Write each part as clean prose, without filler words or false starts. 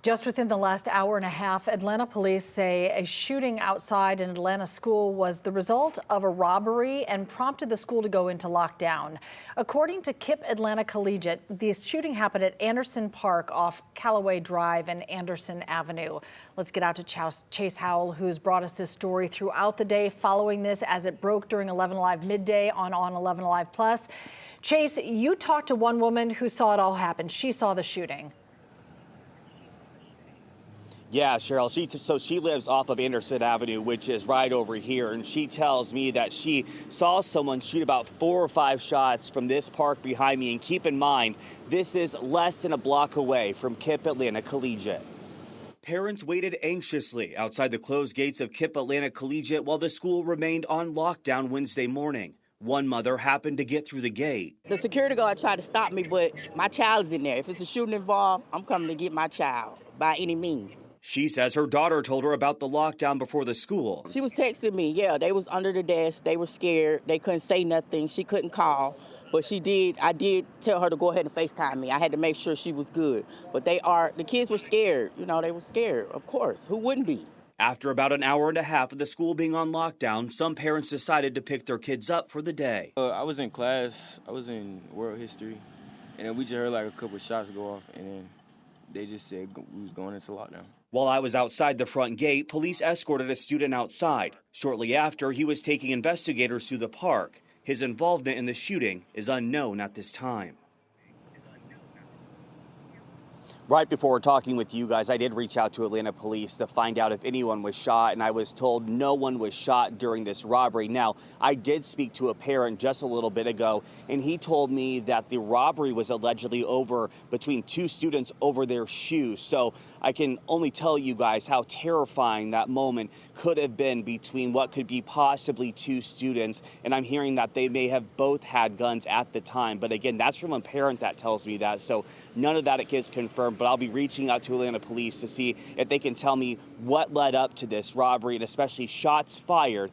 Just within the last hour and a half, Atlanta police say a shooting outside an Atlanta school was the result of a robbery and prompted the school to go into lockdown. According to KIPP Atlanta Collegiate, the shooting happened at Anderson Park off Callaway Drive and Anderson Avenue. Let's get out to Chase Houle, who's brought us this story throughout the day following this as it broke during 11 Alive midday on 11 Alive Plus. Chase, you talked to one woman who saw it all happen. She saw the shooting. Yeah, Cheryl, she lives off of Anderson Avenue, which is right over here, and she tells me that she saw someone shoot about 4 or 5 shots from this park behind me. And keep in mind, this is less than a block away from KIPP Atlanta Collegiate. Parents waited anxiously outside the closed gates of KIPP Atlanta Collegiate while the school remained on lockdown Wednesday morning. One mother happened to get through the gate. The security guard tried to stop me, but my child is in there. If it's a shooting involved, I'm coming to get my child by any means. She says her daughter told her about the lockdown before the school. She was texting me. Yeah, they was under the desk. They were scared. They couldn't say nothing. She couldn't call. But I did tell her to go ahead and FaceTime me. I had to make sure she was good. But the kids were scared. You know, they were scared, of course. Who wouldn't be? After about an hour and a half of the school being on lockdown, some parents decided to pick their kids up for the day. I was in class. I was in world history. And then we just heard like a couple of shots go off. And then they just said we was going into lockdown. While I was outside the front gate, police escorted a student outside. Shortly after, he was taking investigators through the park. His involvement in the shooting is unknown at this time. Right before talking with you guys, I did reach out to Atlanta police to find out if anyone was shot, and I was told no one was shot during this robbery. Now, I did speak to a parent just a little bit ago, and he told me that the robbery was allegedly over between 2 students over their shoes. So I can only tell you guys how terrifying that moment could have been between what could be possibly 2 students, and I'm hearing that they may have both had guns at the time. But again, that's from a parent that tells me that, so none of that is confirmed. But I'll be reaching out to Atlanta police to see if they can tell me what led up to this robbery, and especially shots fired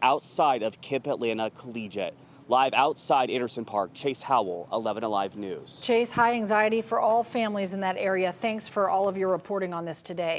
outside of KIPP Atlanta Collegiate. Live outside Anderson Park, Chase Houle, 11 Alive News. Chase, high anxiety for all families in that area. Thanks for all of your reporting on this today.